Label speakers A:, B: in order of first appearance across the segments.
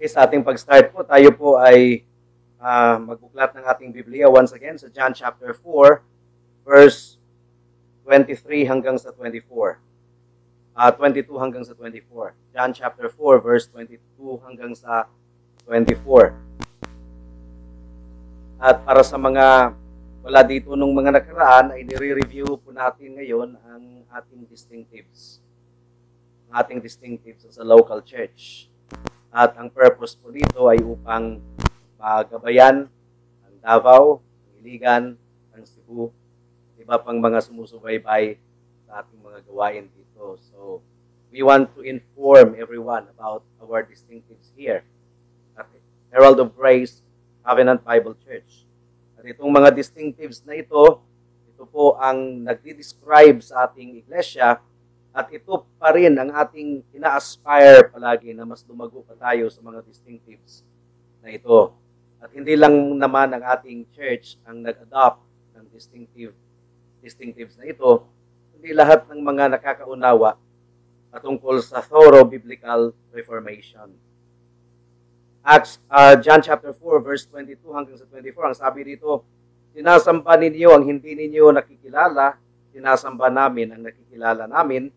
A: Sa ating pag-start po, tayo po ay magbuklat ng ating Biblia once again sa John chapter 4, verse 23 hanggang sa 24. 22 hanggang sa 24. John chapter 4, verse 22 hanggang sa 24. At para sa mga wala dito nung mga nakaraan, ay nire-review po natin ngayon ang ating distinctives. Ang ating distinctives sa local church. At ang purpose po dito ay upang magabayan ang Davao, ang Iligan, ang Cebu, iba pang mga sumusubaybay sa ating mga gawain dito. So, we want to inform everyone about our distinctives here at Herald of Grace Covenant Bible Church. At itong mga distinctives na ito po ang nagdi-describe sa ating iglesia. At ito pa rin ang ating ina-aspire palagi na mas lumago pa tayo sa mga distinctives na ito. At hindi lang naman ang ating church ang nag-adopt ng distinctives na ito, hindi lahat ng mga nakakaunawa patungkol sa thorough biblical reformation. John chapter 4 verse 22 hanggang sa 24, ang sabi dito, sinasamba ninyo ang hindi ninyo nakikilala, sinasamba namin ang nakikilala namin,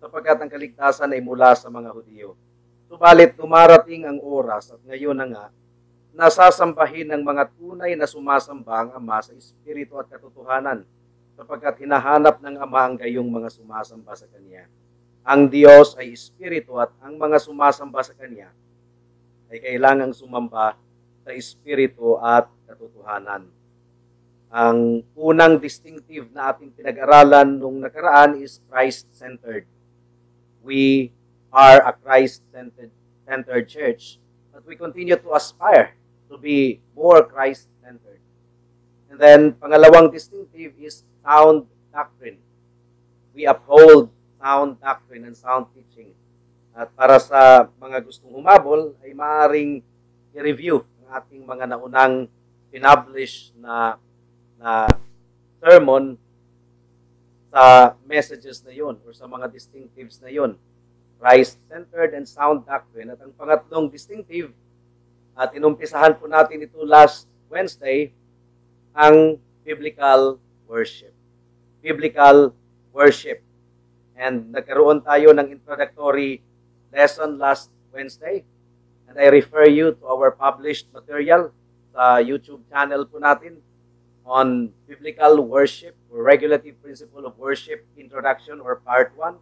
A: sapagkat ang kaligtasan ay mula sa mga Hudyo. Subalit dumarating ang oras at ngayon na nga, nasasambahin ng mga tunay na sumasamba ang Ama sa Espiritu at katotohanan, sapagkat hinahanap ng Ama ang gayong mga sumasamba sa Kanya. Ang Diyos ay Espiritu at ang mga sumasamba sa Kanya ay kailangang sumamba sa Espiritu at katotohanan. Ang unang distinctive na ating pinag-aralan nung nakaraan is Christ-centered. We are a Christ-centered church, but we continue to aspire to be more Christ-centered. And then, pangalawang distinctive is sound doctrine. We uphold sound doctrine and sound teaching. At para sa mga gustong humabol, ay maaaring i-review ang ating mga naunang pinublish na sermon sa messages na yun or sa mga distinctives na yun. Christ-centered and sound doctrine. At ang pangatlong distinctive, at inumpisahan po natin ito last Wednesday, ang biblical worship. Biblical worship. And nagkaroon tayo ng introductory lesson last Wednesday. And I refer you to our published material sa YouTube channel po natin on biblical worship or regulative principle of worship introduction or part 1.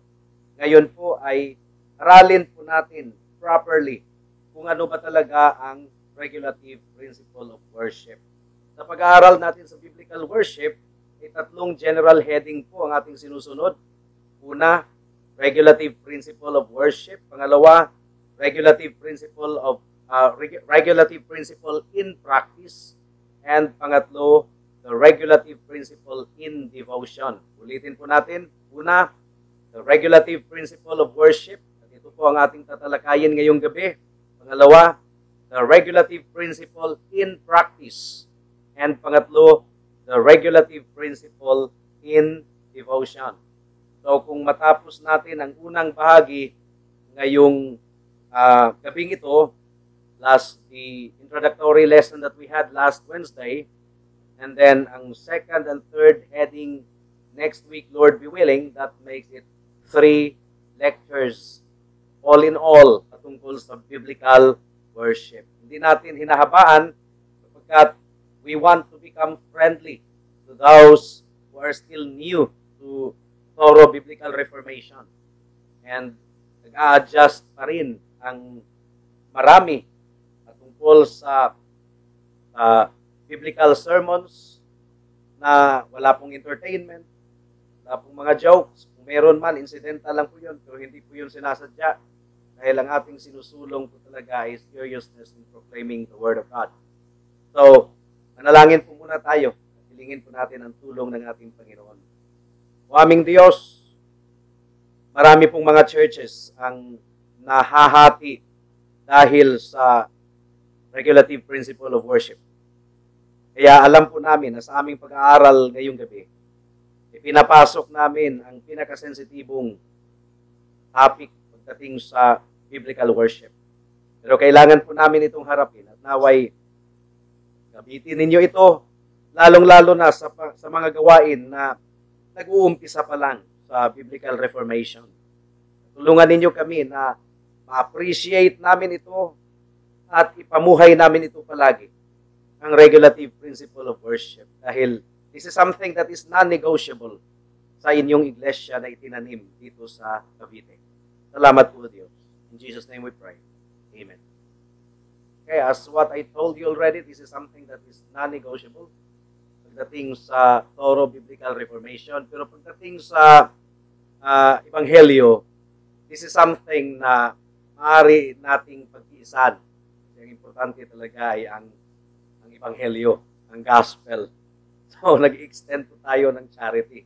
A: Ngayon po ay aralin po natin properly kung ano ba talaga ang regulative principle of worship. Sa pag-aaral natin sa biblical worship, ay tatlong general heading po ang ating sinusunod. Una, regulative principle of worship. Pangalawa, regulative principle in practice. And pangatlo, the regulative principle in devotion. Ulitin po natin. Una, the regulative principle of worship. At ito po ang ating tatalakayin ngayong gabi. Pangalawa, the regulative principle in practice. And pangatlo, the regulative principle in devotion. So kung matapos natin ang unang bahagi ngayong gabing ito, the introductory lesson that we had last Wednesday, and then ang second and third heading next week, Lord be willing, that makes it 3 lectures, all in all, patungkol sa biblical worship. Hindi natin hinahabaan sapagkat we want to become friendly to those who are still new to thorough biblical reformation. And nag-a-adjust pa rin ang marami patungkol sa biblical sermons na wala pong entertainment, wala pong mga jokes. Kung meron man, incidental lang po yun, pero hindi po yun sinasadya. Dahil ang ating sinusulong po talaga is seriousness in proclaiming the Word of God. So, manalangin po muna tayo. Hilingin po natin ang tulong ng ating Panginoon. O aming Diyos, marami pong mga churches ang nahahati dahil sa regulative principle of worship. Kaya alam po namin na sa aming pag-aaral ngayong gabi, ipinapasok namin ang pinakasensitibong topic pagdating sa biblical worship. Pero kailangan po namin itong harapin at naway gamitin ninyo ito, lalong-lalo na sa mga gawain na nag-uumpisa pa lang sa Biblical Reformation. Tulungan ninyo kami na ma-appreciate namin ito at ipamuhay namin ito palagi, ang regulative principle of worship. Dahil this is something that is non-negotiable sa inyong iglesia na itinanim dito sa Cavite. Salamat po, Diyos. In Jesus' name we pray. Amen. Okay, as what I told you already, this is something that is non-negotiable pagdating sa thorough biblical reformation. Pero pagdating sa Ebanghelyo, this is something na maaari nating pagtiisan. Ang importante talaga ay ang Ebanghelyo, ang Gospel. So, nag-extend po tayo ng charity.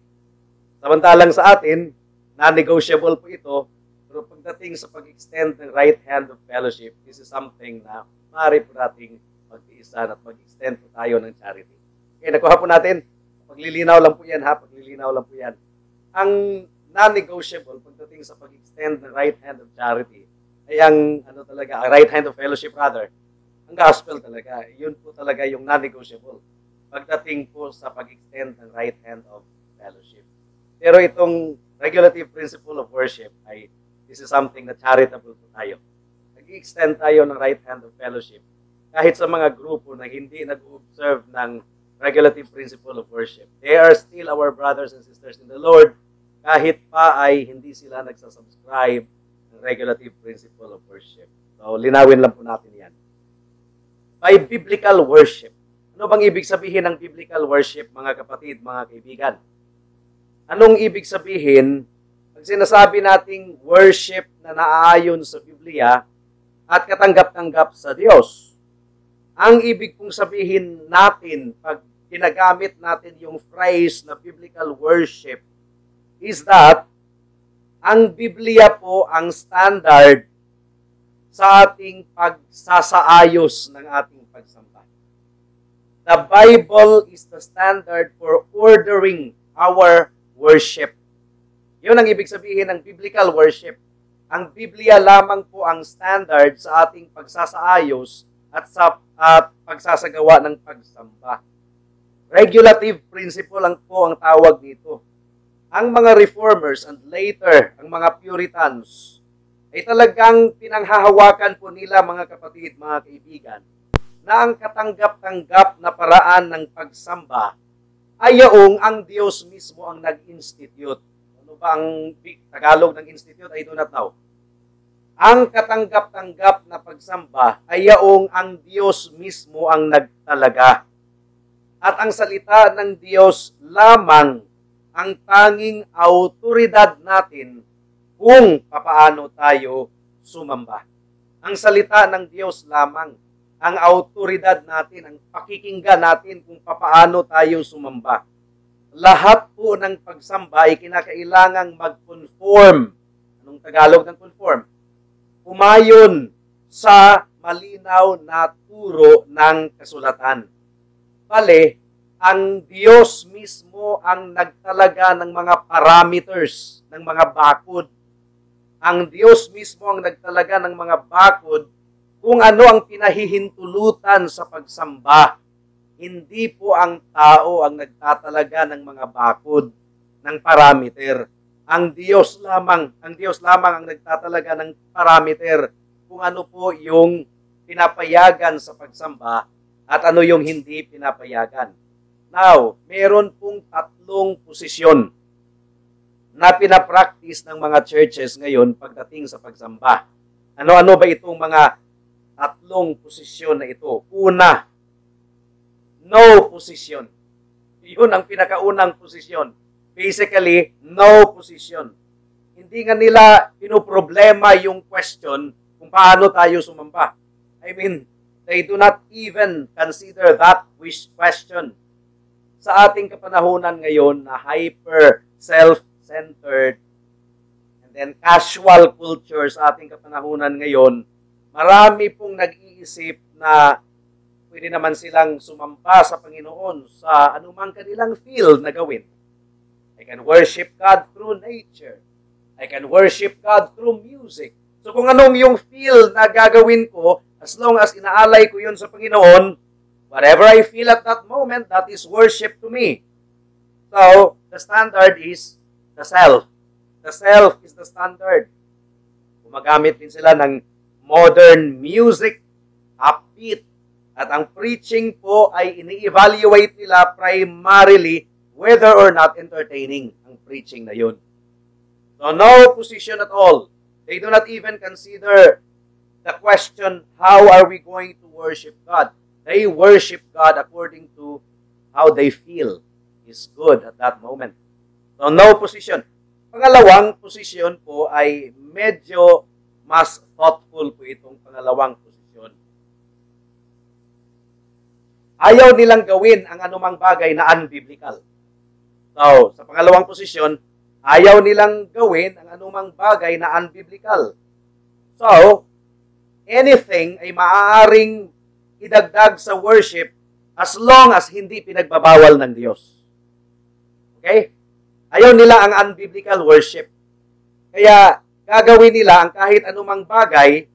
A: Samantalang sa atin, non-negotiable po ito, pero pagdating sa pag-extend ng right hand of fellowship, this is something na maaari po nating magtiisan at mag-extend po tayo ng charity. Okay, nakuha po natin. Paglilinaw lang po yan, ha? Paglilinaw lang po yan. Ang non-negotiable pagdating sa pag-extend ng right hand of charity ay ang right hand of fellowship rather, ang gospel talaga. Yun po talaga yung non-negotiable pagdating po sa pag-extend ng right hand of fellowship. Pero itong regulative principle of worship ay this is something na charitable po tayo. Nag-extend tayo ng right hand of fellowship kahit sa mga grupo na hindi nag-observe ng regulative principle of worship. They are still our brothers and sisters in the Lord kahit pa ay hindi sila nagsasubscribe ng regulative principle of worship. So, linawin lang po natin yan. By biblical worship. Ano bang ibig sabihin ng biblical worship, mga kapatid, mga kaibigan? Anong ibig sabihin pag sinasabi nating worship na naaayon sa Biblia at katanggap-tanggap sa Diyos? Ang ibig pong sabihin natin pag ginagamit natin yung phrase na biblical worship is that ang Biblia po ang standard sa ating pagsasaayos ng ating pagsamba. The Bible is the standard for ordering our worship. Yun ang ibig sabihin ng biblical worship. Ang Biblia lamang po ang standard sa ating pagsasaayos at sa pagsasagawa ng pagsamba. Regulative principle lang po ang tawag dito. Ang mga reformers and later ang mga Puritans ay talagang pinanghahawakan po nila, mga kapatid, mga kaibigan, na ang katanggap-tanggap na paraan ng pagsamba ay yaong ang Diyos mismo ang nag-institute. Ano ba ang Tagalog ng institute? I do not know. Ang katanggap-tanggap na pagsamba ay yaong ang Diyos mismo ang nagtalaga. At ang salita ng Diyos lamang ang tanging autoridad natin kung papaano tayo sumamba. Ang salita ng Diyos lamang ang autoridad natin, ang pakikinggan natin kung papaano tayo sumamba. Lahat po ng pagsamba ay kinakailangang mag-conform. Anong Tagalog ng conform? Umayon sa malinaw na turo ng kasulatan. Bale, ang Diyos mismo ang nagtalaga ng mga parameters, ng mga bakod. Ang Diyos mismo ang nagtalaga ng mga bakod kung ano ang pinahihintulutan sa pagsamba. Hindi po ang tao ang nagtatalaga ng mga bakod, ng parameter. Ang Diyos lamang ang nagtatalaga ng parameter kung ano po yung pinapayagan sa pagsamba at ano yung hindi pinapayagan. Now, meron pong 3 posisyon na pinapractice ng mga churches ngayon pagdating sa pagsamba. Ano-ano ba itong mga 3 posisyon na ito? Una, no position. Yun ang pinakaunang posisyon. Basically, no position. Hindi nga nila pinoproblema yung question kung paano tayo sumamba. I mean, they do not even consider that question. Sa ating kapanahunan ngayon na hyper self-centered and then casual culture sa ating kapanahunan ngayon, marami pong nag-iisip na pwede naman silang sumamba sa Panginoon sa anumang kanilang field na gawin. I can worship God through nature. I can worship God through music. So kung anong yung feel na gagawin ko, as long as inaalay ko yun sa Panginoon, whatever I feel at that moment, that is worship to me. So, the standard is the self. The self is the standard. Gumagamit din sila ng modern music, upbeat, at ang preaching po ay ini-evaluate nila primarily whether or not entertaining ang preaching na yun. So, no position at all. They do not even consider the question, how are we going to worship God? They worship God according to how they feel is good at that moment. So, no position. Pangalawang posisyon po ay medyo mas thoughtful po itong pangalawang posisyon. Ayaw nilang gawin ang anumang bagay na unbiblical. So, sa pangalawang posisyon, ayaw nilang gawin ang anumang bagay na unbiblical. So, anything ay maaaring idagdag sa worship as long as hindi pinagbabawal ng Diyos. Okay? Ayaw nila ang unbiblical worship. Kaya, gagawin nila ang kahit anumang bagay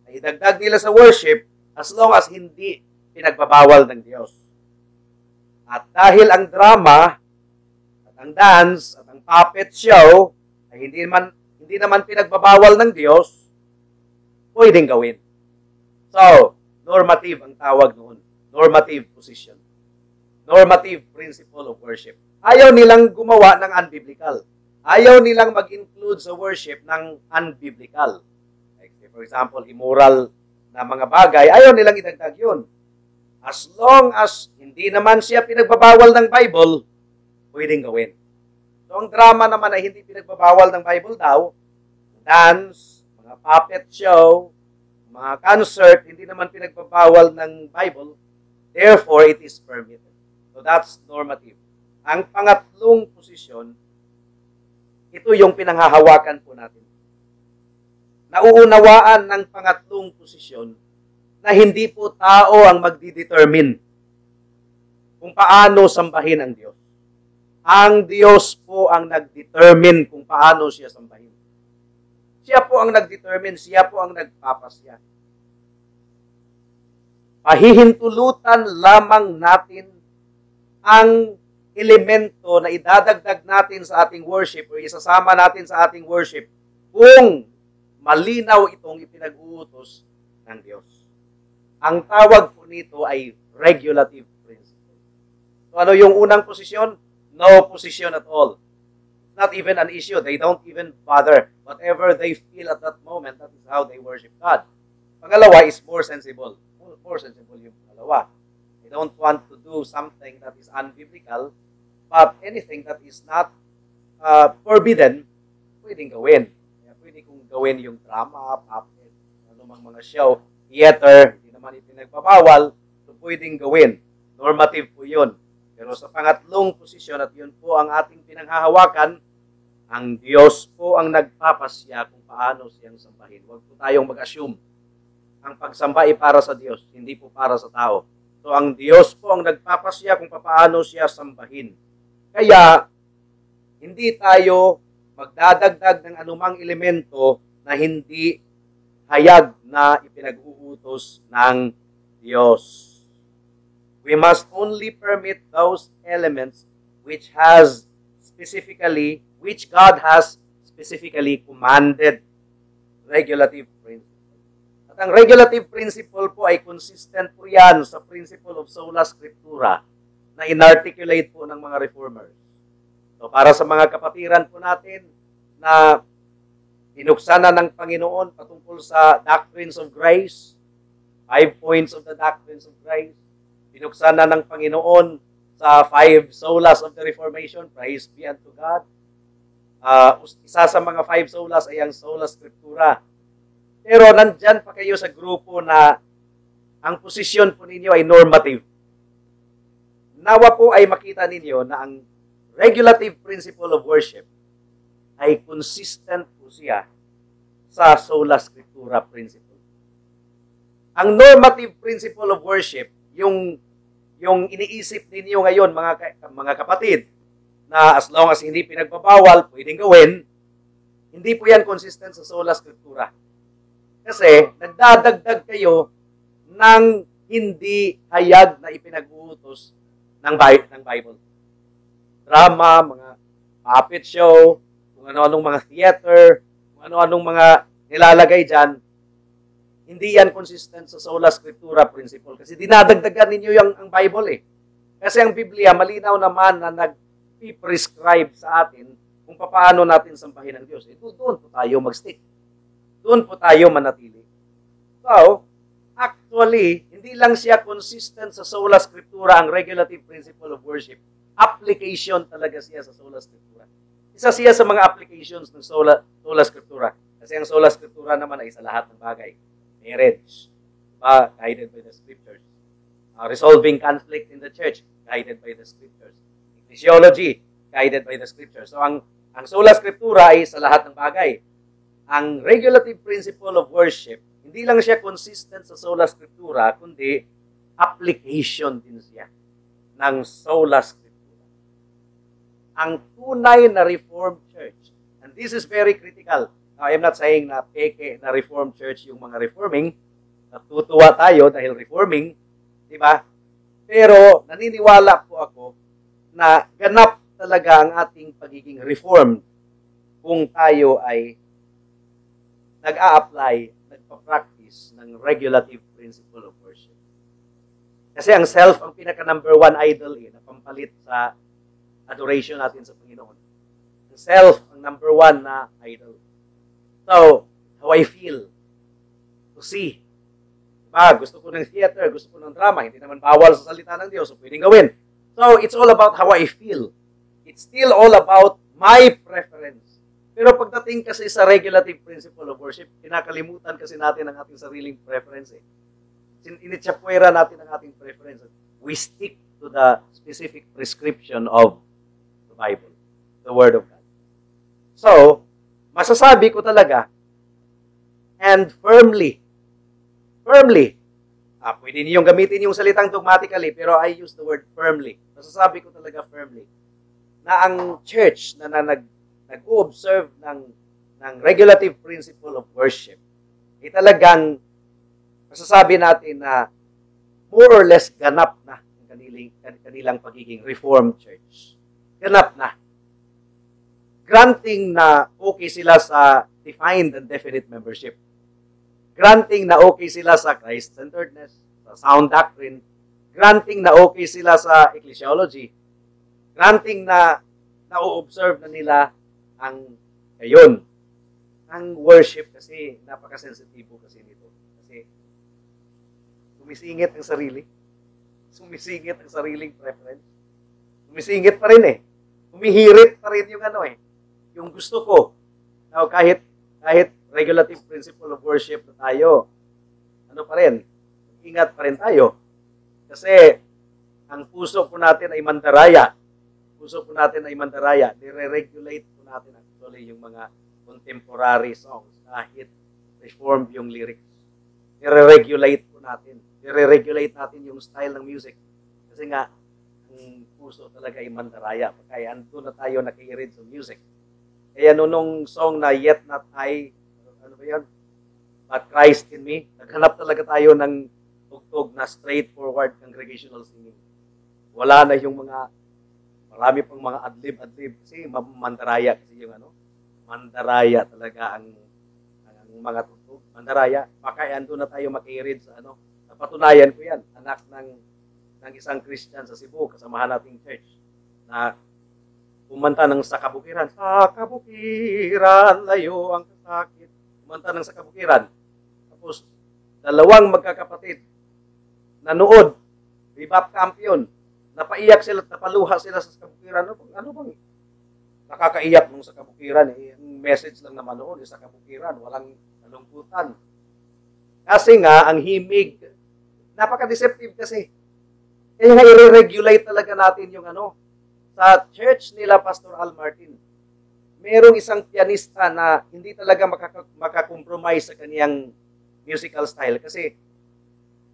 A: na idagdag nila sa worship as long as hindi pinagbabawal ng Diyos. At dahil ang drama, at ang dance, at ang puppet show ay hindi naman pinagbabawal ng Diyos, pwedeng gawin. So, normative ang tawag noon. Normative position. Normative principle of worship. Ayaw nilang gumawa ng unbiblical. Ayaw nilang mag-include sa worship ng unbiblical. Like, for example, immoral na mga bagay, ayaw nilang idagdag yun. As long as hindi naman siya pinagbabawal ng Bible, pwedeng gawin. So, ang drama naman ay hindi pinagbabawal ng Bible daw. Dance, mga puppet show, mga concert, hindi naman pinagbabawal ng Bible. Therefore, it is permitted. So, that's normative. Ang pangatlong posisyon, ito yung pinanghahawakan po natin. Nauunawaan ng pangatlong posisyon na hindi po tao ang magdidetermine kung paano sambahin ang Diyos. Ang Diyos po ang nagdetermine kung paano siya sambahin. Siya po ang nagdetermine, siya po ang nagpapasya. Pahihintulutan lamang natin ang elemento na idadagdag natin sa ating worship o isasama natin sa ating worship kung malinaw itong ipinag-uutos ng Diyos. Ang tawag po nito ay regulative principle. So ano yung unang posisyon? No position at all. Not even an issue. They don't even bother. Whatever they feel at that moment, that is how they worship God. Pangalawa is more sensible. More sensible yung pangalawa. They don't want to do something that is unbiblical, but anything that is not forbidden, pwedeng gawin. Pwede kong gawin yung drama, puppet, anumang mga show, theater, hindi naman ipinagbabawal, so pwedeng gawin. Normative po yun. Pero sa pangatlong posisyon, at yun po ang ating pinanghahawakan, ang Diyos po ang nagpapasya kung paano siyang sambahin. Huwag po tayong mag-assume. Ang pagsamba ay para sa Diyos, hindi po para sa tao. So ang Diyos po ang nagpapasya kung paano siya sambahin. Kaya, hindi tayo magdadagdag ng anumang elemento na hindi hayag na ipinag-uutos ng Diyos. We must only permit those elements which God has specifically commanded. Regulative principle. At ang regulative principle po ay consistent po yan sa principle of sola scriptura na inarticulate po ng mga reformers. So para sa mga kapatiran po natin na pinuksan na ng Panginoon patungkol sa doctrines of grace, 5 points of the doctrines of grace, pinuksan na ng Panginoon sa 5 solas of the Reformation, praise be unto God. Isa sa mga 5 solas ay ang sola scriptura. Pero nandyan pa kayo sa grupo na ang posisyon po ninyo ay normative. Nawa po ay makita ninyo na ang regulative principle of worship ay consistent po siya sa sola scriptura principle. Ang normative principle of worship, yung iniisip ninyo ngayon mga kapatid, na as long as hindi pinagbabawal, pwedeng gawin, hindi po yan consistent sa sola scriptura. Kasi nagdadagdag kayo ng hindi hayag na ipinag-uutos ng Bible. Drama, mga puppet show, kung ano-anong mga theater, kung ano-anong mga nilalagay dyan, hindi yan consistent sa sola scriptura principle. Kasi dinadagdagan ninyo ang Bible eh. Kasi ang Biblia, malinaw naman na nag-prescribe sa atin kung paano natin sambahin ang Diyos. Ito, doon po tayo mag-stick. Doon po tayo manatili. So, actually, hindi lang siya consistent sa sola scriptura ang regulative principle of worship. Application talaga siya sa sola scriptura. Isa siya sa mga applications ng sola scriptura. Kasi ang sola scriptura naman ay sa lahat ng bagay. Marriage, guided by the scriptures. Resolving conflict in the church, guided by the scriptures. Ecclesiology, guided by the scriptures. So, ang sola scriptura ay sa lahat ng bagay. Ang regulative principle of worship, hindi lang siya consistent sa sola scriptura, kundi application din siya ng sola scriptura. Ang tunay na Reformed Church, and this is very critical. Now, I'm not saying na peke na Reformed Church yung mga reforming. Natutuwa tayo dahil reforming, di ba? Pero naniniwala po ako na ganap talaga ang ating pagiging reformed kung tayo ay nag-a-apply, nagpa-practice ng regulative principle of worship. Kasi ang self, ang pinaka-number one idol na pampalit sa adoration natin sa Panginoon. Ang self, ang number one na idol. So, how I feel to see. Diba? Gusto ko ng theater, gusto ko ng drama, hindi naman bawal sa salita ng Diyos, so pwedeng gawin. So, it's all about how I feel. It's still all about my preference. Pero pagdating kasi sa regulative principle of worship, kinakalimutan kasi natin ang ating sariling preference. Initsapwera natin ang ating preference. We stick to the specific prescription of the Bible, the Word of God. So, masasabi ko talaga, and firmly, pwede niyong gamitin yung salitang dogmatically, pero I use the word firmly. Masasabi ko talaga firmly, na ang church na nag-o-observe ng regulative principle of worship, ay talagang masasabi natin na more or less ganap na ang kanilang pagiging Reformed Church. Ganap na. Granting na okay sila sa defined and definite membership. Granting na okay sila sa Christ-centeredness, sa sound doctrine. Granting na okay sila sa ecclesiology. Granting na na-observe na nila ang ngayon. Ang worship kasi napaka-sensitibo kasi nito. Kasi sumisingit ang sarili. Sumisingit ang sariling preference. Sumisingit pa rin Humihirit pa rin yung yung gusto ko. Now, kahit regulative principle of worship na tayo, pa rin, ingat pa rin tayo. Kasi, ang puso po natin ay mandaraya. Puso po natin ay mandaraya. Nire-regulate po natin actually yung mga contemporary songs kahit reformed yung lyrics. Nire-regulate po natin. Nire-regulate natin yung style ng music. Kasi nga, ang puso talaga ay mandaraya. Kaya andun na tayo nakikinig sa music. Kaya nung song na Yet Not I, ano ba yan? But Christ in Me, naghanap talaga tayo ng tugtog na straightforward congregational singing. Wala na yung marami pang mga adlib-adlib. Kasi mandaraya kasi yung mandaraya talaga ang mga tugtog. Mandaraya. Kaya andun na tayo makikinig sa Napatunayan ko yan. Anak ng isang Christian sa Cebu, kasamahan nating church, na kumanta ng sa kabukiran. Sa kabukiran, layo ang kasakit. Kumanta ng sa kabukiran. Tapos, dalawang magkakapatid, nanood, bebop champion, napaiyak sila, napaluha sila sa kabukiran. Ano bang nakakaiyak nung sa kabukiran? Ang message lang na manood, sa kabukiran, walang kalungkutan. Kasi nga, ang himig, napaka-deceptive kasi. Kaya nga i-regulate talaga natin yung sa church nila Pastor Al Martin. Merong isang pianista na hindi talaga makakompromise sa kaniyang musical style. Kasi,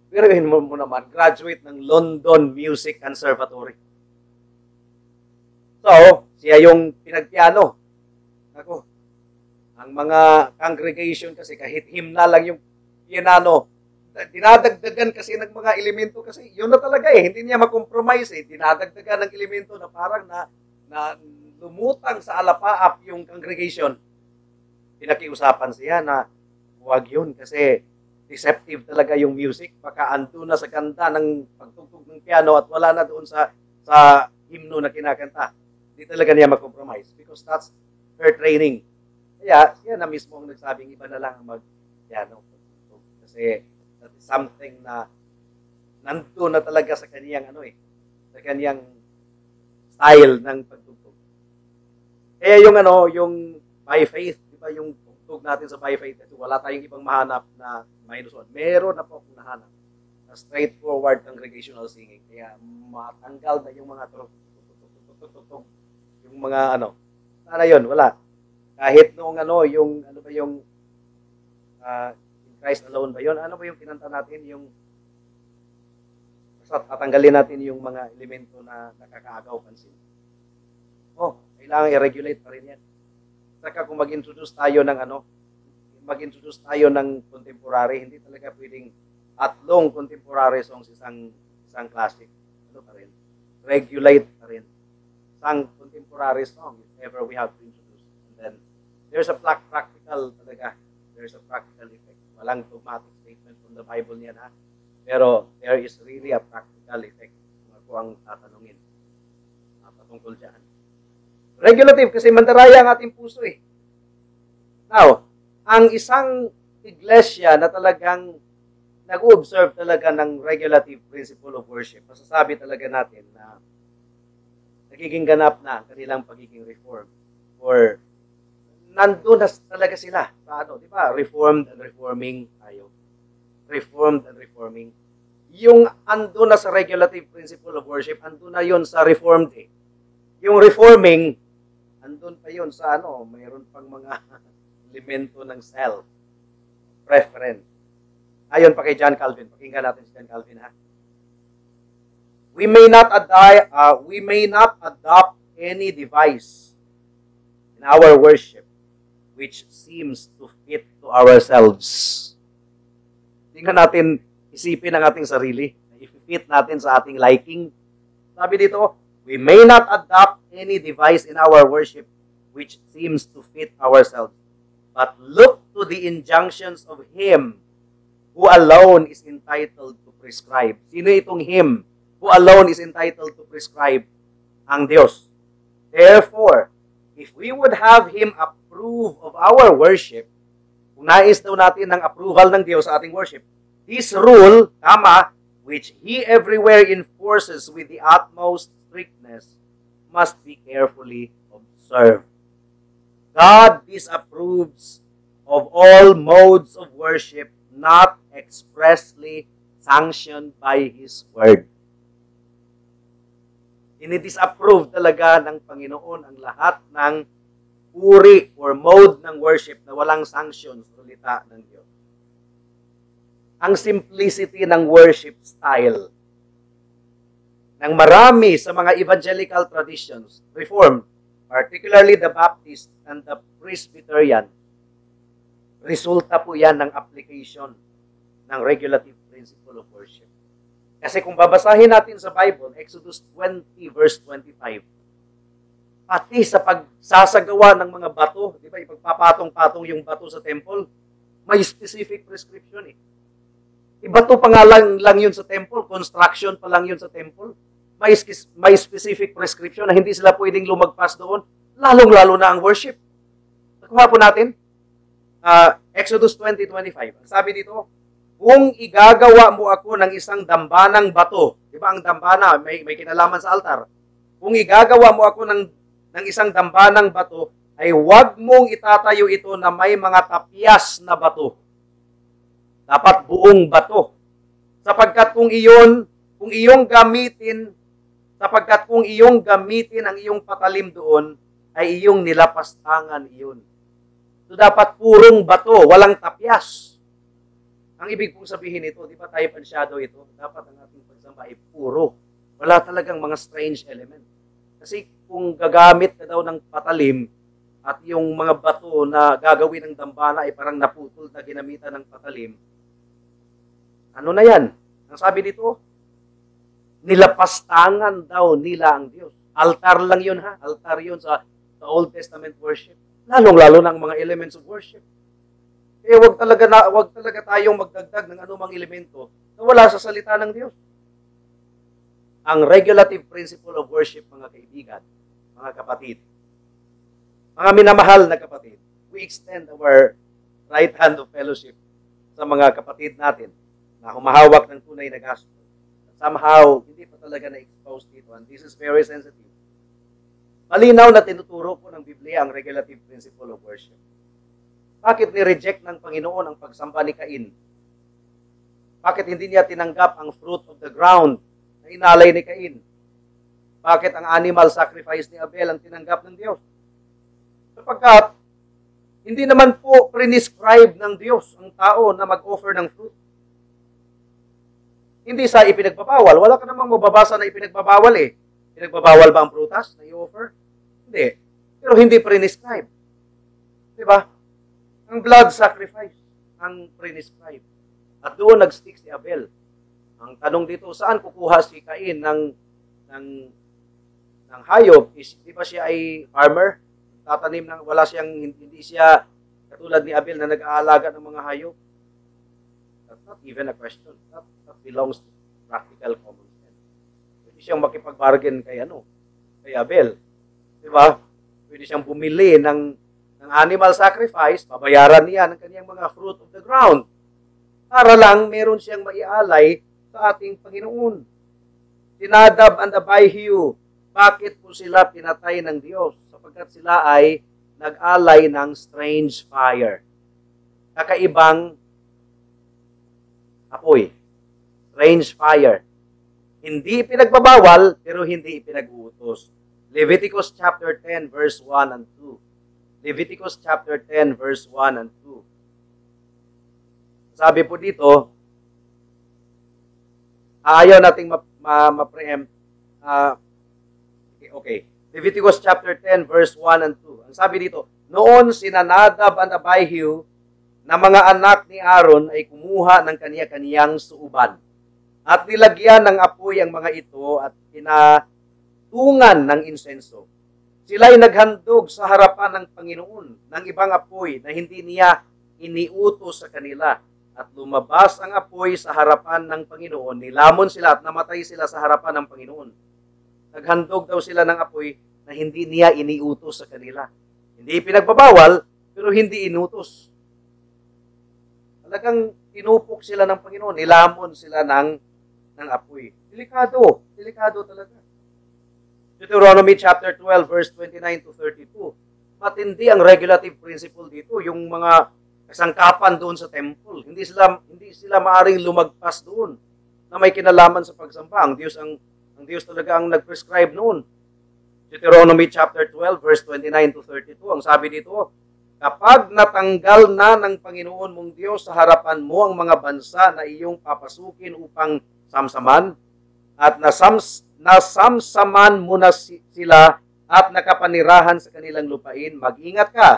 A: biruin mo naman, graduate ng London Music Conservatory. So, siya yung pinagpiano. Ang mga congregation kasi kahit hymnal lang yung piano. Dinadagdagan kasi ng mga elemento kasi yun na talaga hindi niya makompromise dinadagdagan ng elemento na parang na lumutang sa alapaap yung congregation. Pinakiusapan siya na huwag yun kasi deceptive talaga yung music, baka ando na sa ganda ng pagtugtog ng piano at wala na doon sa himno na kinakanta. Hindi talaga niya makompromise because that's her training. Kaya siya na mismo ang nagsabing iba na lang mag-piano. Kasi that is something na nandoon na talaga sa kaniyang sa kaniyang style ng pagtugtog. Kaya yung by faith, di ba yung tugtog natin sa by faith, wala tayong ibang mahanap na minuson. Meron na po akong nahanap na straightforward congregational singing. Kaya matanggal na yung mga tugtog, yung mga sana yun, wala. Kahit noong yung in Christ alone ba yun? Ano ba yung kinanta natin? Yung tatanggalin natin yung mga elemento na nakakaagaw pansin. Kailangan i-regulate pa rin yan. Saka kung mag-introduce tayo ng contemporary, hindi talaga pwedeng tatlong contemporary songs isang classic. Pa rin? Regulate pa rin. Isang contemporary song if ever we have to introduce. And then, there's a practical talaga. There's a practical effect. Walang dogmatic statement from the Bible niyan Pero there is really a practical effect kung ako ang tatanungin patungkol dyan. Regulative kasi mandaraya ang ating puso Now, ang isang iglesia na talagang nag-observe talaga ng regulative principle of worship, masasabi talaga natin na nagiging ganap na ang kanilang pagiging reform or nandun na talaga sila sa di ba? Reformed and reforming tayo. Reformed and reforming. Yung ando na sa regulative principle of worship, ando na yon sa reformed Yung reforming, andun pa yon sa mayroon pang mga elemento ng self, preference. Ayon pa kay John Calvin. Pakinggan natin si John Calvin We may not adopt any device in our worship which seems to fit to ourselves. Tingnan natin, isipin ang ating sarili. I-fit natin sa ating liking. Sabi dito, we may not adopt any device in our worship which seems to fit ourselves, but look to the injunctions of Him who alone is entitled to prescribe. Sino itong Him who alone is entitled to prescribe? Ang Diyos. Therefore, if we would have Him approve of our worship, kung nais daw natin ng approval ng Diyos sa ating worship, His rule, which He everywhere enforces with the utmost strictness, must be carefully observed. God disapproves of all modes of worship not expressly sanctioned by His Word. Ini-disapprove talaga ng Panginoon ang lahat ng uri or mode ng worship na walang sanction sa salita ng Diyos. Ang simplicity ng worship style ng marami sa mga evangelical traditions, Reformed, particularly the Baptist and the Presbyterian, resulta po yan ng application ng regulative principle of worship. Kasi kung babasahin natin sa Bible, Exodus 20 verse 25, pati sa pagsasagawa ng mga bato, di ba, ipagpapatong-patong yung bato sa temple, may specific prescription Ibato pa nga lang yun sa temple, construction pa lang yun sa temple, may specific prescription na hindi sila pwedeng lumagpas doon, lalong-lalo na ang worship. Nakuha po natin, Exodus 20:25. Ang sabi dito, kung igagawa mo ako ng isang dambanang bato, di ba ang dambana, may kinalaman sa altar. Kung igagawa mo ako ng isang dambanang bato, ay huwag mong itatayo ito na may mga tapyas na bato. Dapat buong bato. Sapagkat kung iyong gamitin ang iyong patalim doon, ay iyong nilapastangan iyon. So dapat purong bato, walang tapyas. Ang ibig kong sabihin ito, di ba tayo pansyado ito, dapat ang ating pagsamba ay puro. Wala talagang mga strange element. Kasi kung gagamit ka daw ng patalim at yung mga bato na gagawin ng dambana ay parang naputol na ginamitan ng patalim, Ano na yan? Ang sabi dito, nilapastangan daw nila ang Diyos. Altar lang yun ha. Altar yun sa Old Testament worship. Lalong-lalo ng mga elements of worship. Kaya wag talaga tayong magdagdag ng anumang elemento na wala sa salita ng Diyos. Ang regulative principle of worship, mga kaibigan, mga kapatid, mga minamahal na kapatid, we extend our right hand of fellowship sa mga kapatid natin na humahawak ng tunay na gasto. Somehow, hindi pa talaga na-expose dito. And this is very sensitive. Malinaw na tinuturo po ng Biblia ang regulative principle of worship. Bakit ni-reject ng Panginoon ang pagsamba ni Cain? Bakit hindi niya tinanggap ang fruit of the ground na inalay ni Cain? Bakit ang animal sacrifice ni Abel ang tinanggap ng Diyos? Sapagkat, hindi naman po prescribe ng Diyos ang tao na mag-offer ng fruit. Hindi sa ipinagbabawal. Wala ka namang mababasa na ipinagbabawal eh. Pinagbabawal ba ang prutas na i-offer? Hindi. Pero hindi prescribe. Diba? Ang blood sacrifice ang prescribe. At doon nag-stick si Abel. Ang tanong dito, saan kukuha si Cain ng hayop? Di ba siya ay farmer? Tatanim ng, hindi siya katulad ni Abel na nag-aalaga ng mga hayop. That's not even a question. That belongs to practical common sense. Pwede siyang makipag-bargain kay Abel. Di ba? Pwede siyang bumili ng animal sacrifice, babayaran niya ng kanyang mga fruit of the ground. Para lang meron siyang maialay sa ating Panginoon. Si Nadab and Abihu, bakit po sila pinatay ng Diyos? Sapagkat sila ay nag-alay ng strange fire. Kakaibang apoy. Strange fire. Hindi pinagbabawal, pero hindi ipinag-uutos. Leviticus chapter 10, verse 1 and 2. Leviticus chapter 10, verse 1 and 2. Sabi po dito, ayaw nating ma-preempt. Okay. Leviticus chapter 10, verse 1 and 2. Ang sabi dito, noon sina Nadab and Abihu na mga anak ni Aaron ay kumuha ng kaniya-kaniyang suuban at nilagyan ng apoy ang mga ito at pinatungan ng insenso. Sila ay naghandog sa harapan ng Panginoon ng ibang apoy na hindi niya iniutos sa kanila. At lumabas ang apoy sa harapan ng Panginoon. Nilamon sila at namatay sila sa harapan ng Panginoon. Naghandog daw sila ng apoy na hindi niya iniutos sa kanila. Hindi pinagbabawal, pero hindi inutos. Talagang tinupok sila ng Panginoon. Nilamon sila ng apoy. Delikado. Delikado talaga. Deuteronomy chapter 12, verse 29 to 32. Matindi ang regulative principle dito. Yung mga kasangkapan doon sa temple. Hindi sila maaring lumagpas doon na may kinalaman sa pagsamba. Ang Diyos talaga ang nag-prescribe noon. Deuteronomy chapter 12 verse 29 to 32. Ang sabi dito, kapag natanggal na ng Panginoon mong Diyos sa harapan mo ang mga bansa na iyong papasukin upang samsaman at nasamsaman mo na sila at nakapanirahan sa kanilang lupain, mag-ingat ka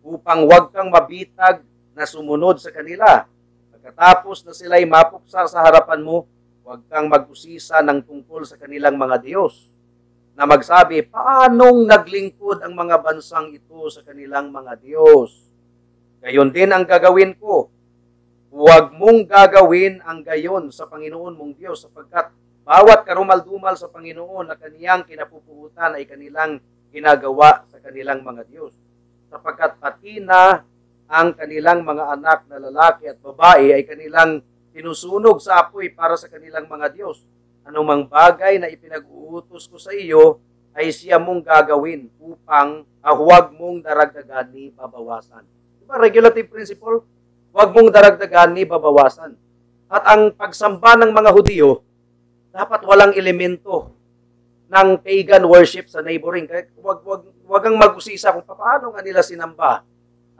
A: upang huwag kang mabitag na sumunod sa kanila. Pagkatapos na sila'y mapuksa sa harapan mo, huwag kang mag-usisa ng tungkol sa kanilang mga Diyos, na magsabi, paanong naglingkod ang mga bansang ito sa kanilang mga Diyos? Gayon din ang gagawin ko. Huwag mong gagawin ang gayon sa Panginoon mong Diyos, sapagkat bawat karumal-dumal sa Panginoon na kaniyang kinapupuutan ay kanilang ginagawa sa kanilang mga Diyos. Sapagkat pati na ang kanilang mga anak na lalaki at babae ay kanilang sinusunog sa apoy para sa kanilang mga Diyos. Anumang bagay na ipinag-uutos ko sa iyo ay siya mong gagawin upang huwag mong daragdagan ni babawasan. Diba regulative principle? Huwag mong daragdagan ni babawasan. At ang pagsamba ng mga Hudyo, dapat walang elemento ng pagan worship sa neighboring. Kaya huwag kang mag-usisa kung paano nga nila sinamba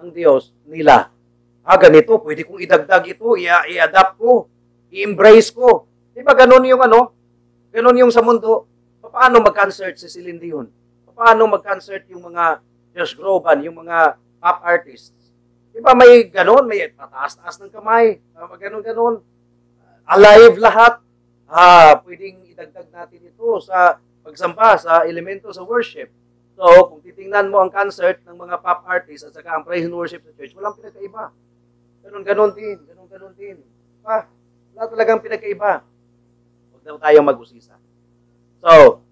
A: ang Diyos nila. Ganito, pwede kong idagdag ito, i-adapt ko, i-embrace ko. Di ba ganun yung ganun yung sa mundo? Paano mag-concert si Celine Dion? Paano mag-concert yung mga Josh Groban, yung mga pop artists? Di ba may ganun, may pataas-taas ng kamay, ganun-ganun. Alive lahat. Pwedeng idagdag natin ito sa pagsamba, sa elemento sa worship. So, kung titingnan mo ang concert ng mga pop artists at saka ang praise and worship sa church, walang pinagkaiba. Ganon-ganon din. Ganon-ganon din. Wala talagang pinagkaiba. Huwag daw tayong mag-usisa. So,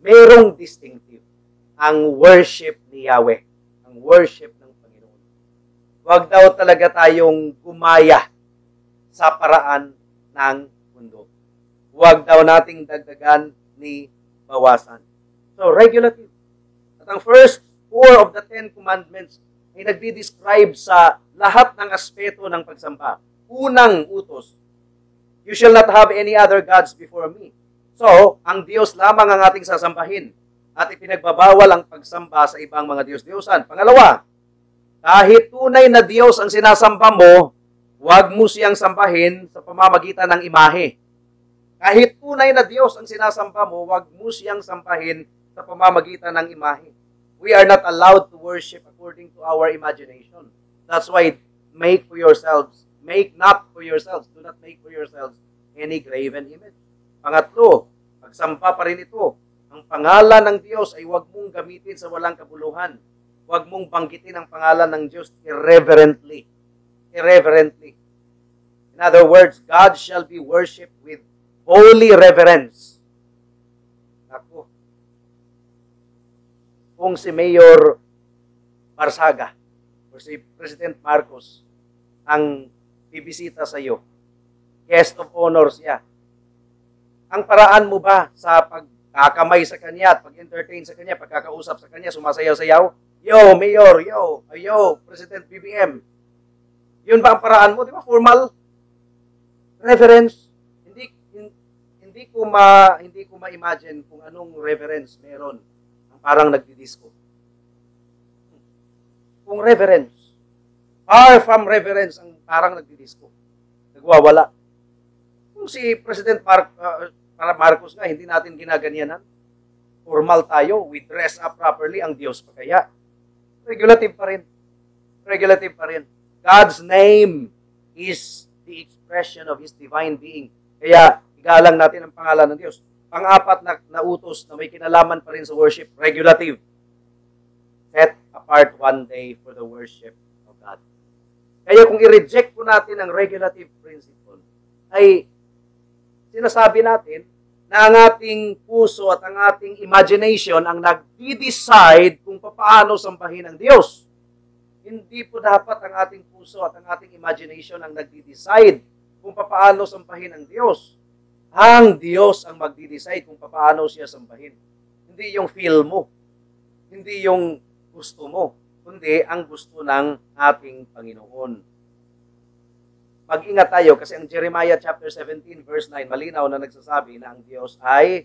A: merong distinctive ang worship ni Yahweh. Ang worship ng Panginoon. Huwag daw talaga tayong gumaya sa paraan ng mundo. Huwag daw nating dagdagan ni bawasan. So, regulative. At ang first 4 of the 10 commandments ay nagdi-describe sa lahat ng aspeto ng pagsamba. Unang utos, you shall not have any other gods before me. So, ang Diyos lamang ang ating sasambahin at ipinagbabawal ang pagsamba sa ibang mga Diyos-Diyosan. Pangalawa, kahit tunay na Diyos ang sinasamba mo, huwag mo siyang sambahin sa pamamagitan ng imahe. Kahit tunay na Diyos ang sinasamba mo, huwag mo siyang sambahin sa pamamagitan ng imahe. We are not allowed to worship according to our imagination. That's why make not for yourselves, do not make for yourselves any graven image. Pangatlo, pagsamba pa rin ito. Ang pangalan ng Diyos ay huwag mong gamitin sa walang kabuluhan. Huwag mong banggitin ang pangalan ng Diyos irreverently. Irreverently. In other words, God shall be worshipped with holy reverence. Ako, kung si Mayor Barsaga o si President Marcos ang bibisita sa iyo, guest of honor siya, ang paraan mo ba sa pagkakamay sa kanya at pag-entertain sa kanya, pagkakausap sa kanya, sumasayaw-sayaw? Yo, Mayor, yo, President BBM. Yun ba ang paraan mo? Di ba? Formal reverence. Hindi ko ma-imagine kung anong reverence meron ang parang nagdi-disco. Kung reverence, far from reverence ang parang nagdi-disco. Nagwawala. Kung si President Marcos nga, hindi natin ginaganyanan. Formal tayo, we dress up properly, ang Diyos pa kaya. Regulative pa rin. Regulative pa rin. God's name is the expression of His divine being. Kaya, igalang natin ang pangalan ng Diyos. Pang-apat na utos na may kinalaman pa rin sa worship, regulative. Set apart one day for the worship of God. Kaya kung i-reject po natin ang regulative principle, ay sinasabi natin na ang ating puso at ang ating imagination ang nagdi-decide kung paano sambahin ang Diyos. Hindi po dapat ang ating puso at ang ating imagination ang nagdi-decide kung paano sambahin ang Diyos. Ang Diyos ang magdi-decide kung paano siya sambahin. Hindi yung feel mo, hindi yung gusto mo, kundi ang gusto ng ating Panginoon. Mag-ingat tayo kasi ang Jeremiah chapter 17 verse 9 malinaw na nagsasabi na ang Diyos ay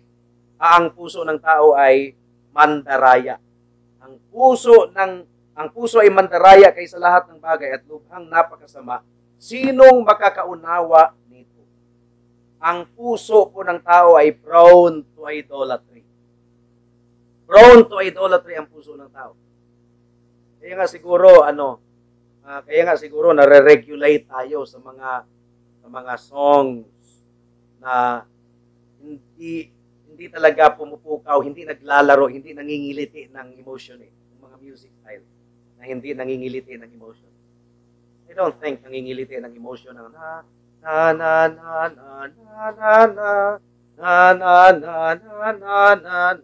A: ang puso ng tao ay mandaraya. Ang puso ay mandaraya kaysa lahat ng bagay at lubhang napakasama. Sinong makakaunawa nito? Ang puso po ng tao ay prone to idolatry. Prone to idolatry ang puso ng tao. Kaya nga siguro nare-regulate tayo sa mga songs na hindi talaga pumupukaw, hindi naglalaro, hindi nangingiliti ng emotion yung mga music style na hindi nangingiliti ng emotion. I don't think nangingiliti ng emotion ng na na na na na na na na na na na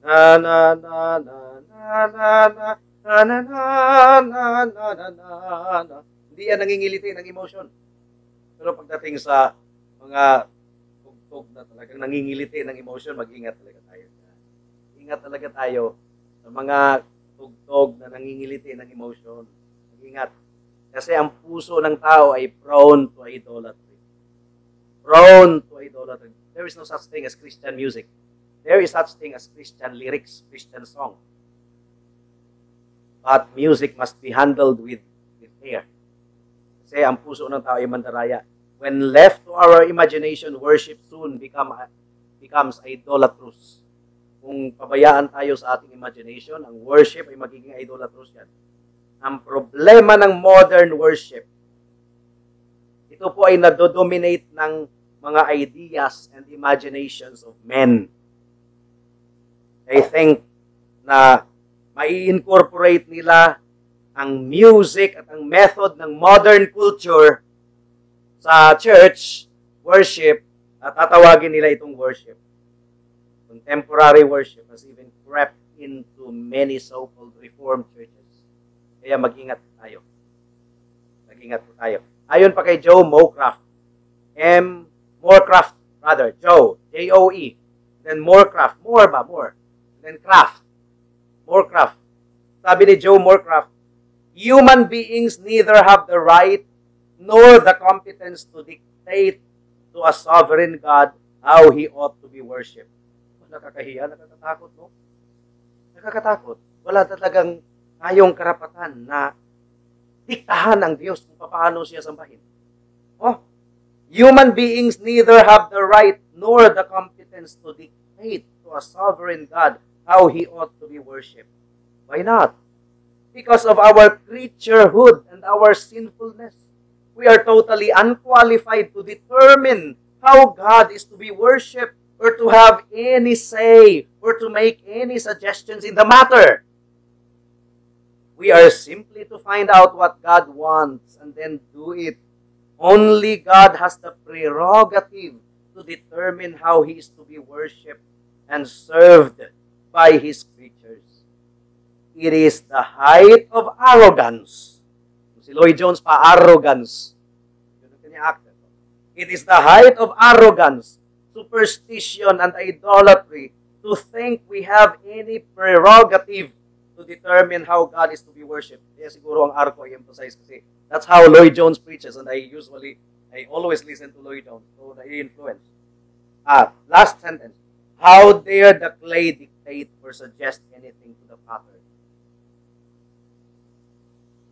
A: na na na na na na na. Hindi yan nangingiliti ng emotion. Pero pagdating sa mga tugtog na talagang nangingiliti ng emotion, mag-ingat talaga tayo. Ingat talaga tayo sa mga tugtog na nangingiliti ng emotion. Mag-ingat. Kasi ang puso ng tao ay prone to idolatry. Prone to idolatry. There is no such thing as Christian music. There is such thing as Christian lyrics, Christian song. But music must be handled with care. Kasi ang puso ng tao ay mandaraya. When left to our imagination, worship soon becomes idolatrous. Kung pabayaan tayo sa ating imagination, ang worship ay magiging idolatrous yan. Ang problema ng modern worship, ito ito po ay nadodominate ng mga ideas and imaginations of men. I think na mai-incorporate nila ang music at ang method ng modern culture sa church worship at tatawagin nila itong worship. Contemporary worship has even crept into many so-called reformed churches. Kaya mag-ingat tayo. Mag-ingat po tayo. Ayon pa kay Joe Morecraft, Morecraft, Joe, J-O-E, then Morecraft, more. Then Craft, Morecraft. Sabi ni Joe Morecraft, human beings neither have the right nor the competence to dictate to a sovereign God how He ought to be worshipped. Nakakahiya, nakakatakot, no? Nakakatakot. Wala talagang tayong karapatan na diktahan ng Diyos kung paano siya sambahin. Oh, human beings neither have the right nor the competence to dictate to a sovereign God how He ought to be worshipped. Why not? Because of our creaturehood and our sinfulness. We are totally unqualified to determine how God is to be worshipped or to have any say or to make any suggestions in the matter. We are simply to find out what God wants and then do it. Only God has the prerogative to determine how He is to be worshipped and served by His creatures. It is the height of arrogance. Si Lloyd Jones pa, arrogance. Yun ang kanya actor. It is the height of arrogance, superstition, and idolatry to think we have any prerogative to determine how God is to be worshipped. Kaya siguro ang arko ay emphasize kasi that's how Lloyd Jones preaches and I always listen to Lloyd Jones. So, na-influence. Last sentence. How dare the clay dictate or suggest anything to the potter?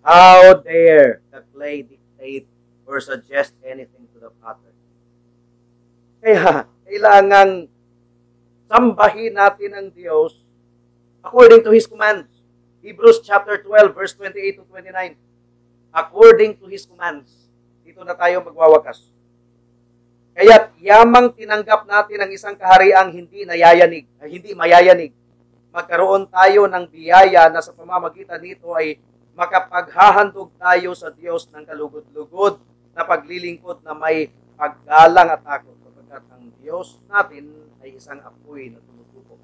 A: How dare the clay dictate or suggest anything to the potter? Kaya, kailangang sambahin natin ang Diyos according to His commands. Hebrews chapter 12, verse 28 to 29. According to His commands. Dito na tayo magwawakas. Kaya't yamang tinanggap natin ang isang kahariang hindi mayayanig. Magkaroon tayo ng biyaya na sa pamamagitan nito ay makapaghahandog tayo sa Diyos ng kalugod-lugod na paglilingkod na may paggalang at takot sapagkat ang Diyos natin ay isang apoy na tumutubo.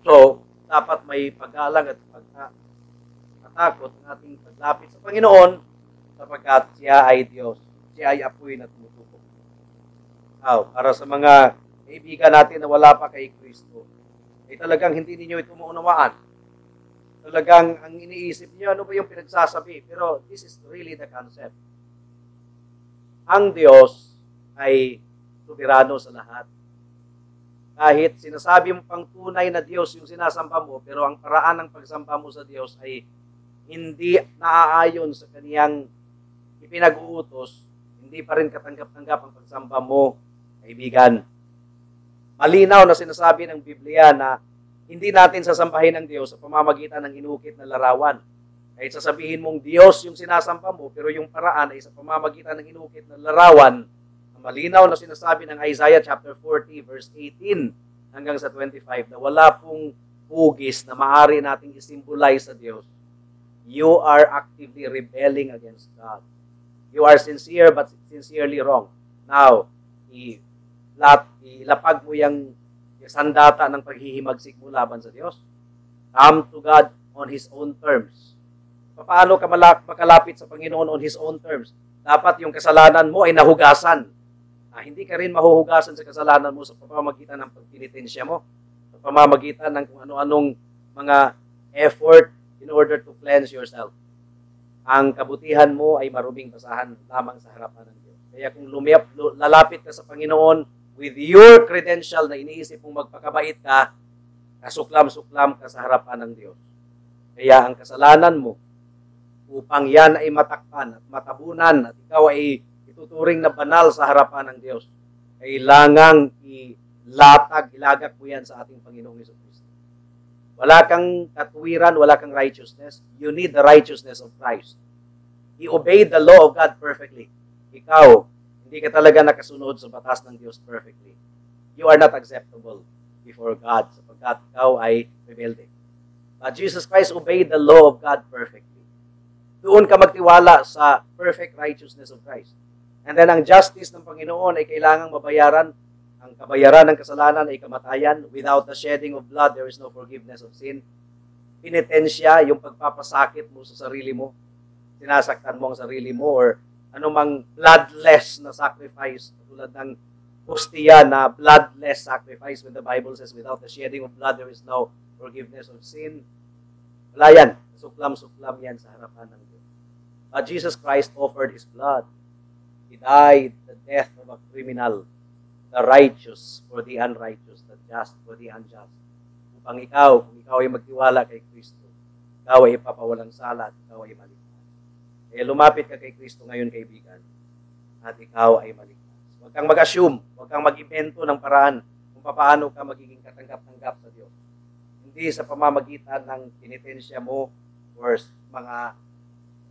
A: So, dapat may paggalang at pagkatakot ng ating paglapit sa Panginoon sapagkat siya ay Diyos. Siya ay apoy na tumutubo. Para sa mga kaibigan natin na wala pa kay Kristo, ay talagang hindi ninyo ito maunawaan. Talagang ang iniisip niyo, ano ba yung pinagsasabi? Pero this is really the concept. Ang Diyos ay soberano sa lahat. Kahit sinasabi mo pang tunay na Diyos yung sinasamba mo, pero ang paraan ng pagsamba mo sa Diyos ay hindi naaayon sa kaniyang ipinag-uutos, hindi pa rin katanggap-tanggap ang pagsamba mo, kaibigan. Malinaw na sinasabi ng Biblia na hindi natin sasambahin ang Diyos sa pamamagitan ng inukit na larawan. Kahit sasabihin mong Diyos yung sinasamba mo, pero yung paraan ay sa pamamagitan ng inukit na larawan, na malinaw na sinasabi ng Isaiah chapter 40, verse 18 hanggang sa 25, na wala pong hugis na maaari nating isimbolize sa Diyos. You are actively rebelling against God. You are sincere but sincerely wrong. Now, ilapag mo yung sandata ng paghihimagsik mo laban sa Diyos. Come to God on His own terms. Paano ka makalapit sa Panginoon on His own terms? Dapat yung kasalanan mo ay nahugasan. Hindi ka rin mahuhugasan sa kasalanan mo sa pamamagitan ng pagpinitensya mo, sa pamamagitan ng kung ano-anong mga effort in order to cleanse yourself. Ang kabutihan mo ay maruming basahan lamang sa harapan ng Diyos. Kaya kung lalapit ka sa Panginoon with your credential na iniisip mong magpakabait ka, kasuklam-suklam ka sa harapan ng Diyos. Kaya ang kasalanan mo, upang yan ay matakpan at matabunan at ikaw ay ituturing na banal sa harapan ng Diyos, kailangang ilagak mo yan sa ating Panginoong Jesucristo. Wala kang katuwiran, wala kang righteousness. You need the righteousness of Christ. He obeyed the law of God perfectly. ikaw, hindi ka talaga nakasunod sa batas ng Diyos perfectly, you are not acceptable before God sapagkat ikaw ay rebelde. But Jesus Christ obeyed the law of God perfectly. Doon ka magtiwala sa perfect righteousness of Christ. And then ang justice ng Panginoon ay kailangang mabayaran. Ang kabayaran ng kasalanan ay kamatayan. Without the shedding of blood, there is no forgiveness of sin. Penitensya, yung pagpapasakit mo sa sarili mo. Sinasaktan mo ang sarili mo or anumang bloodless na sacrifice. Tulad ng hostia na bloodless sacrifice when the Bible says without the shedding of blood, there is no forgiveness of sin. Wala yan. Suklam-suklam yan sa harapan ng Diyos. But Jesus Christ offered His blood. He died the death of a criminal, the righteous for the unrighteous, the just for the unjust. Upang kung ikaw ay magtiwala kay Kristo, ikaw ay ipapawalang sala at ikaw ay maligtas. Kaya lumapit ka kay Kristo ngayon, kaibigan, at ikaw ay maligtas. Huwag kang mag-assume, huwag kang mag-invento ng paraan kung paano ka magiging katanggap-tanggap sa Diyos. Hindi sa pamamagitan ng penitensya mo or mga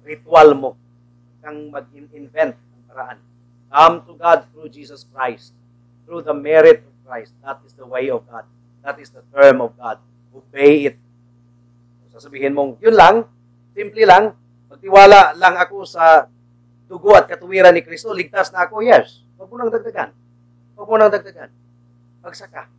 A: ritual mo. Huwag kang mag-invent ng paraan. Come to God through Jesus Christ, through the merit of Christ. That is the way of God. That is the term of God. Obey it. Sasabihin mong, yun lang, simple lang, magtiwala lang ako sa dugo at katuwiran ni Kristo, ligtas na ako, yes. Huwag mo nang dagdagan. Huwag mo nang dagdagan. Pagsaka.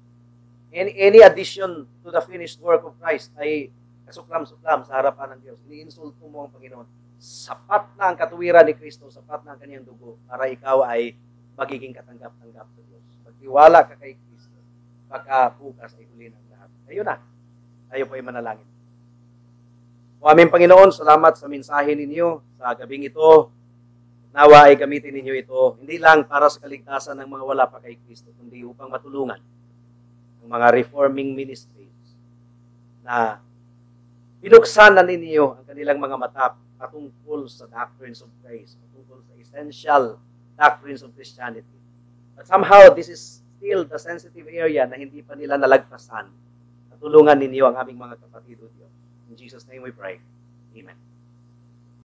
A: Any addition to the finished work of Christ ay kasuklam-suklam sa harapan ng Diyos. Iniinsulto mo ang Panginoon. Sapat na ang katuwiran ni Kristo, sapat na ang kanyang dugo para ikaw ay magiging katanggap-tanggap sa Diyos. Magtiwala ka kay Kristo. Baka bukas ay huli ng lahat. Ayun na. Tayo po ay manalangin. O aming Panginoon, salamat sa mensahe ninyo sa gabing ito. Nawa ay gamitin ninyo ito, hindi lang para sa kaligtasan ng mga wala pa kay Kristo, kundi upang matulungan ang mga reforming ministries na binuksan na ninyo ang kanilang mga mata patungkol sa doctrines of grace, patungkol sa essential doctrines of Christianity. But somehow, this is still the sensitive area na hindi pa nila nalagpasan. Natulungan ninyo ang aming mga kapatid o Diyos. In Jesus' name we pray. Amen.